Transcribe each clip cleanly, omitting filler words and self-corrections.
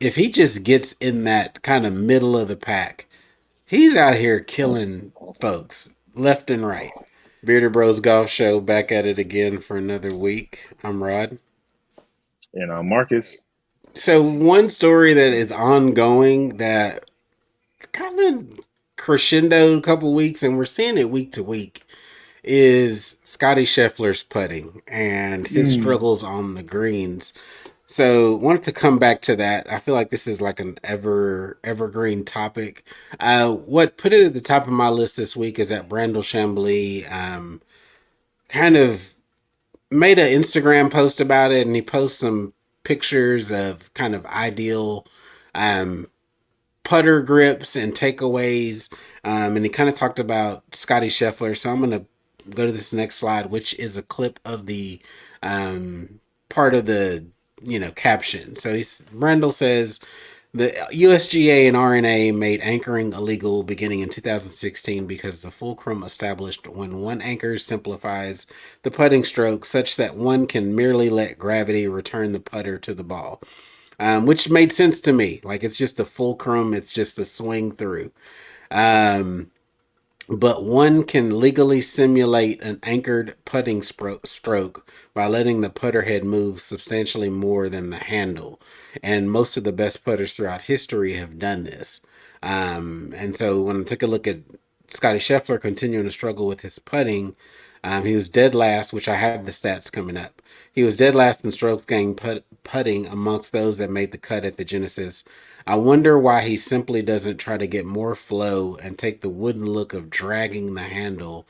if he just gets in that kind of middle of the pack, he's out here killing folks left and right. Bearded Bros Golf Show back at it again for another week. I'm Rod. Marcus. So one story that is ongoing that kind of crescendoed a couple weeks, and we're seeing it week to week, is Scottie Scheffler's putting and his Mm, struggles on the greens. So wanted to come back to that. I feel like this is like an evergreen topic. What put it at the top of my list this week is that Brandel Chambly kind of made an Instagram post about it, and he posts some pictures of kind of ideal um, putter grips and takeaways. And he kind of talked about Scottie Scheffler. So I'm going to go to this next slide, which is a clip of the part of the caption. So Brendel says the USGA and RNA made anchoring illegal beginning in 2016 because the fulcrum established when one anchor simplifies the putting stroke such that one can merely let gravity return the putter to the ball, which made sense to me. Like it's just a fulcrum, it's just a swing through. Um, but one can legally simulate an anchored putting stroke by letting the putter head move substantially more than the handle. And most of the best putters throughout history have done this. And so when I took a look at Scottie Scheffler continuing to struggle with his putting, he was dead last, which I have the stats coming up. He was dead last in strokes gained putting amongst those that made the cut at the Genesis. I wonder why he simply doesn't try to get more flow and take the wooden look of dragging the handle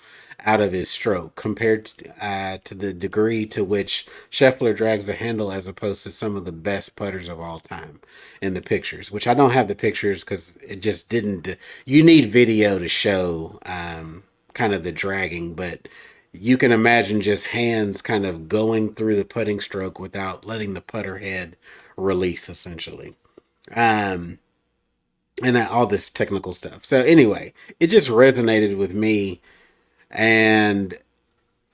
out of his stroke compared to the degree to which Scheffler drags the handle as opposed to some of the best putters of all time in the pictures, which I don't have the pictures because it just didn't. You need video to show kind of the dragging, but you can imagine just hands kind of going through the putting stroke without letting the putter head release, essentially. Um, and all this technical stuff. So anyway, it just resonated with me, and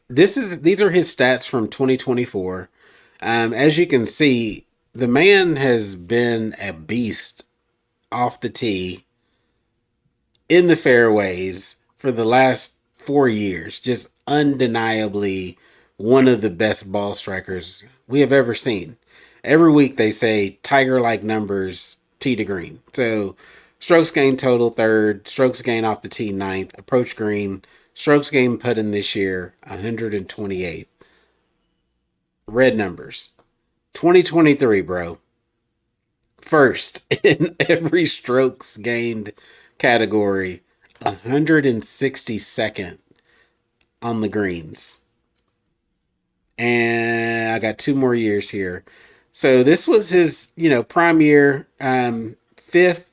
these are his stats from 2024. As you can see, the man has been a beast off the tee in the fairways for the last 4 years. Just undeniably one of the best ball strikers we have ever seen. Every week they say Tiger like numbers tee to green. So strokes gained total third, strokes gained off the tee ninth, approach green, strokes gained putting this year 128th. Red numbers. 2023, bro. First in every strokes gained category, 162nd on the greens. And I got 2 more years here. So this was his, prime year, fifth,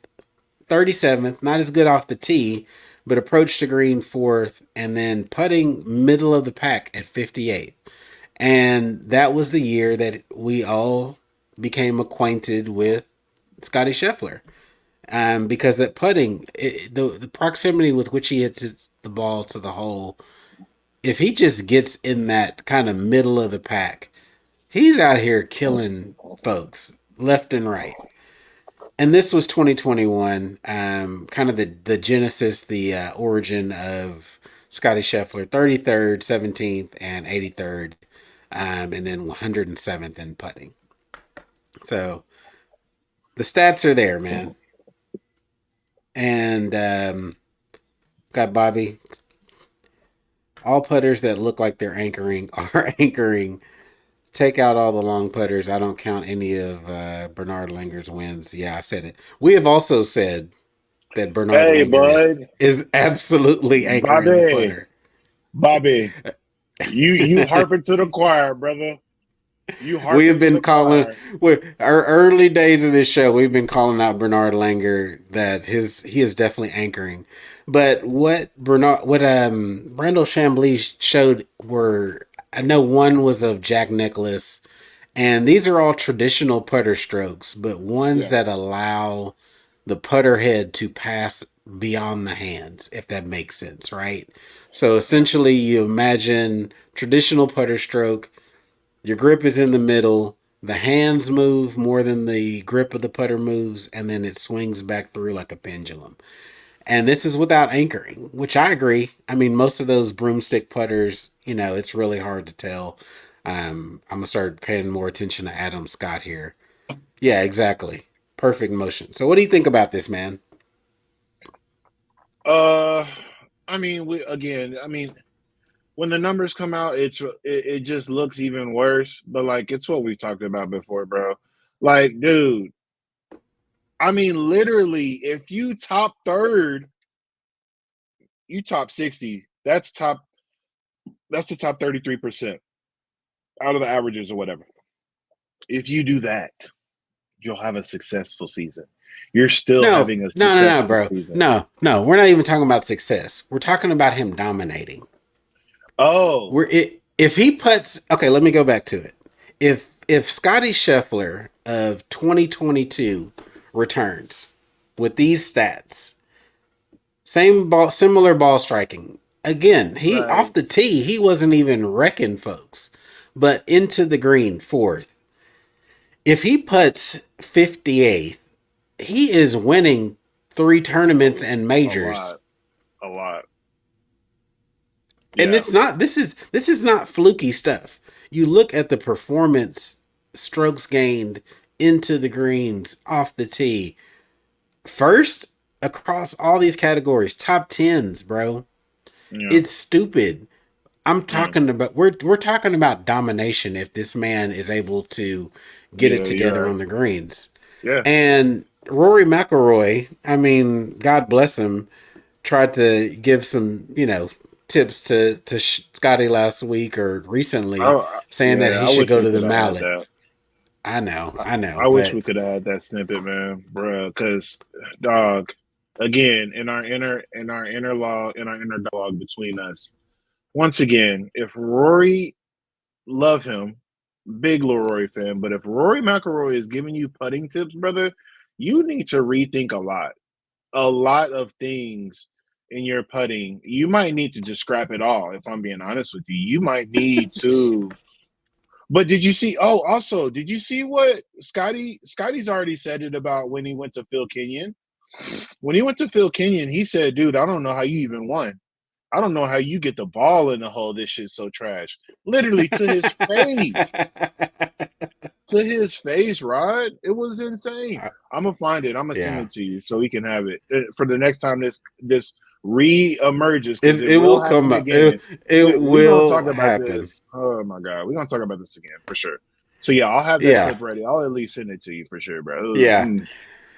37th, not as good off the tee, but approached the green fourth, and then putting middle of the pack at 58th. And that was the year that we all became acquainted with Scottie Scheffler. Because that putting, the proximity with which he hits the ball to the hole, if he just gets in that kind of middle of the pack, he's out here killing folks left and right. And this was 2021, kind of the genesis, the origin of Scottie Scheffler, 33rd, 17th, and 83rd, and then 107th in putting. So the stats are there, man. And got Bobby. All putters that look like they're anchoring are anchoring. Take out all the long putters. I don't count any of Bernard Langer's wins. Yeah, I said it. We have also said that Bernard Hey, Langer bud. is absolutely anchoring the Bobby. putter. Bobby. You harping to the choir, brother. You We have harping to been the calling choir. with our early days of this show. We've been calling out Bernard Langer that he is definitely anchoring. But what Brandel Chambly showed were, I know one was of Jack Nicklaus, and these are all traditional putter strokes, but ones Yeah. that allow the putter head to pass beyond the hands, if that makes sense, right? So essentially, you imagine traditional putter stroke, your grip is in the middle, The hands move more than the grip of the putter moves, and then it swings back through like a pendulum. And this is without anchoring, which I agree. I mean, most of those broomstick putters, it's really hard to tell. I'm gonna start paying more attention to Adam Scott here. Yeah, exactly. Perfect motion. So, what do you think about this, man? Uh, I mean, I mean, when the numbers come out, it just looks even worse. But like, it's what we've talked about before, bro. Like, dude, I mean, literally, if you top third, you top 60. That's the top 33% out of the averages or whatever. If you do that, you'll have a successful season. You're still No, having a no, no, no, successful bro. season. No, no. We're not even talking about success. We're talking about him dominating. Oh, If he puts okay, let me go back to it. If Scottie Scheffler of 2022 returns with these stats, same ball, similar ball striking. Again, he off right. the tee, he wasn't even wrecking folks, but into the green fourth. If he puts 58th, he is winning three tournaments and A majors. lot. A lot. And Yeah. this is not fluky stuff. You look at the performance strokes gained into the greens off the tee. First across all these categories, top tens, bro. Yeah. It's stupid. I'm Yeah. talking about we're talking about domination if this man is able to get it Yeah. You're together right. on the greens. Yeah. And Rory McIlroy, I mean, God bless him, tried to give some, tips to Scotty last week or recently, saying that Yeah. he I should wish go we to the could have had mallet. that. I, I know, I wish but we could have had that snippet, man, bruh. Because, dog, again, in our inner dialogue between us, once again, if Rory, love him, big Rory fan, but if Rory McIlroy is giving you putting tips, brother, you need to rethink a lot of things in your putting. You might need to just scrap it all. If I'm being honest with you, you might need to. But did you see? Oh, also, did you see what Scotty's already said it about when he went to Phil Kenyon? When he went to Phil Kenyon, he said, "Dude, I don't know how you even won. I don't know how you get the ball in the hole. This shit's so trash." Literally to his face, Rod. It was insane. I'm gonna find it. I'm gonna send yeah, it to you so we can have it for the next time this re-emerges because it it will will come happen up. It, again. it We're gonna talk will about happen. this. Oh my god, we're gonna talk about this again for sure. So yeah, I'll have that Yeah, clip ready. I'll at least send it to you for sure, bro. It was, yeah.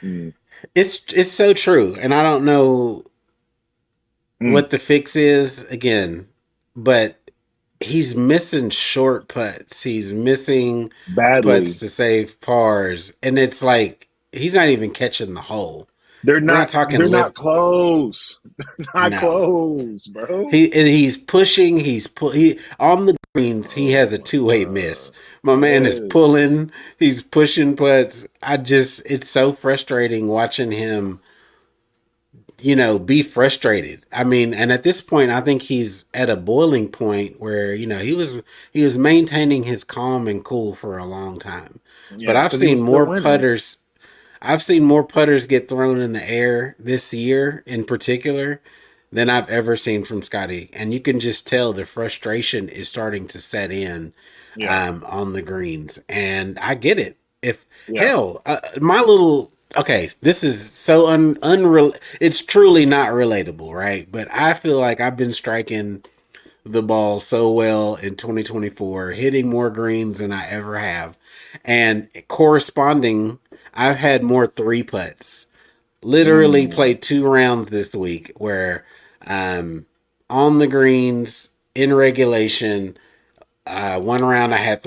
mm, It's so true, and I don't know mm, what the fix is again, but he's missing short putts. He's missing putts badly. to save pars, and it's like he's not even catching the hole. They're We're not not. talking They're not lip. close. Not No, close, bro. he's pushing. He on the greens. He Oh has a my two-way miss. god. My man is Yes. pulling. He's pushing putts. It's so frustrating watching him be frustrated. I mean, and at this point, I think he's at a boiling point where he was maintaining his calm and cool for a long time. But Yeah, because he was still winning. I've seen more putters get thrown in the air this year, in particular, than I've ever seen from Scotty, and you can just tell the frustration is starting to set in Yeah. on the greens, and I get it. If Yeah. hell, my little okay, this is so unreal. It's truly not relatable, right? But I feel like I've been striking the ball so well in 2024, hitting more greens than I ever have, and corresponding, I've had more three putts. Literally Mm. played 2 rounds this week where um on the greens in regulation, 1 round I had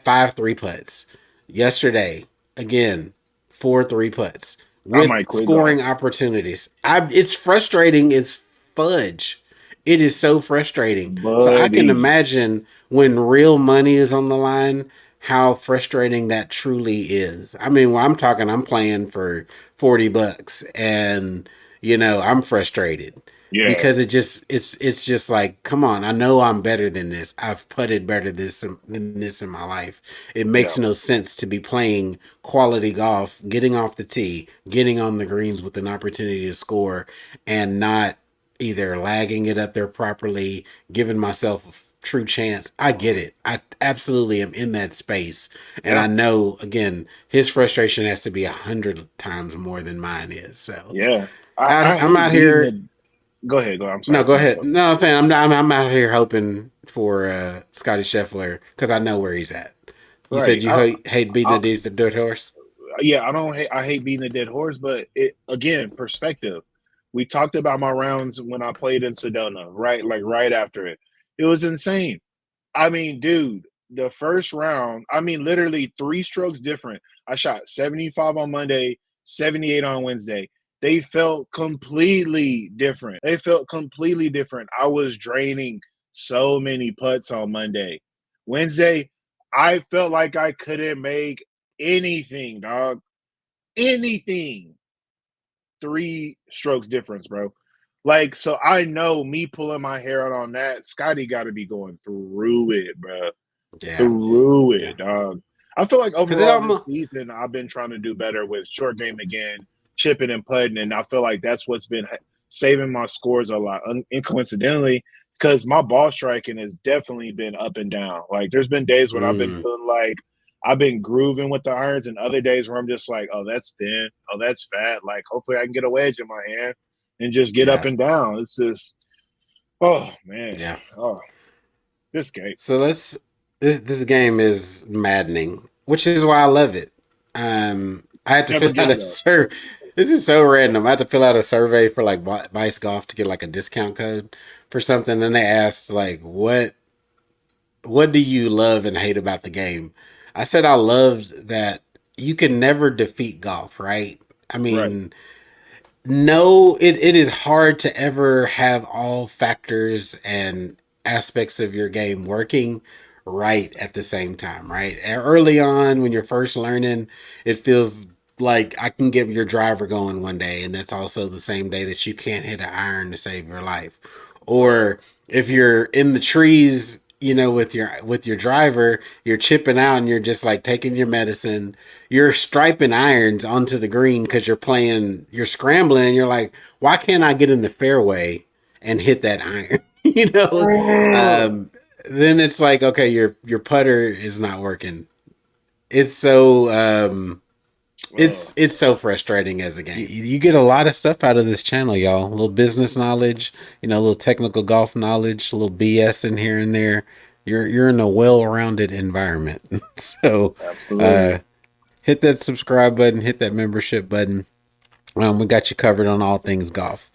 five three putts. Yesterday, again, four three putts I with might quit golf, scoring opportunities. It's frustrating. It's fudge. It is so frustrating. So I can buddy. imagine when real money is on the line, how frustrating that truly is. I mean, I'm playing for $40 and I'm frustrated. Yeah, because it's just like, come on, I know I'm better than this. I've putted better than this in my life. It yeah, makes no sense to be playing quality golf, getting off the tee, getting on the greens with an opportunity to score, and not either lagging it up there properly, giving myself a true chance. I get it. I absolutely am in that space, and yeah, I know again his frustration has to be 100 times more than mine is. So yeah. out, I I'm hate out beating here. the. Go ahead, go. I'm No, sorry, go finish ahead. up. No, I'm saying I'm out here hoping for Scottie Scheffler because I know where he's at. You Right. said you hate beating I, the dirt horse. yeah, I don't hate. I hate beating a dead horse, but it again, perspective. We talked about my rounds when I played in Sedona, right? Like right after it, it was insane. I mean, dude, the first round, I mean, literally three strokes different. I shot 75 on Monday, 78 on Wednesday. They felt completely different. They felt completely different. I was draining so many putts on Monday. Wednesday, I felt like I couldn't make anything, dog. Anything. Three strokes difference, bro. Like, so I know me pulling my hair out on that, Scotty got to be going through it, bro, Yeah, through yeah. it, dog. I feel like Because it overall this almost season, I've been trying to do better with short game again, chipping and putting, and I feel like that's what's been saving my scores a lot. Coincidentally, because my ball striking has definitely been up and down. Like, there's been days when I've been mm, feeling like I've been grooving with the irons, and other days where I'm just like, oh, that's thin, oh, that's fat. Like, hopefully, I can get a wedge in my hand and just get up yeah, and down. It's just, oh man, yeah. oh, this game So let's this game is maddening, which is why I love it. I had to never fill out gets a old. survey. This is so random. I had to fill out a survey for like Vice Golf to get like a discount code for something, and they asked like, what do you love and hate about the game? I said I loved that you can never defeat golf, right? I Right, mean, no, it is hard to ever have all factors and aspects of your game working right at the same time, right? Early on, when you're first learning, it feels like I can get your driver going one day, and that's also the same day that you can't hit an iron to save your life. right. Or if you're in the trees, you know, with your driver, you're chipping out and you're just like taking your medicine. You're striping irons onto the green because you're scrambling, and you're like, why can't I get in the fairway and hit that iron? you know, Oh, um, then it's like, okay, your putter is not working. It's so oh, it's so frustrating as a game. You get a lot of stuff out of this channel, y'all. A little business knowledge, you know, a little technical golf knowledge, a little BS in here and there. You're in a well-rounded environment. so, uh, absolutely. hit that subscribe button, hit that membership button. We got you covered on all things golf.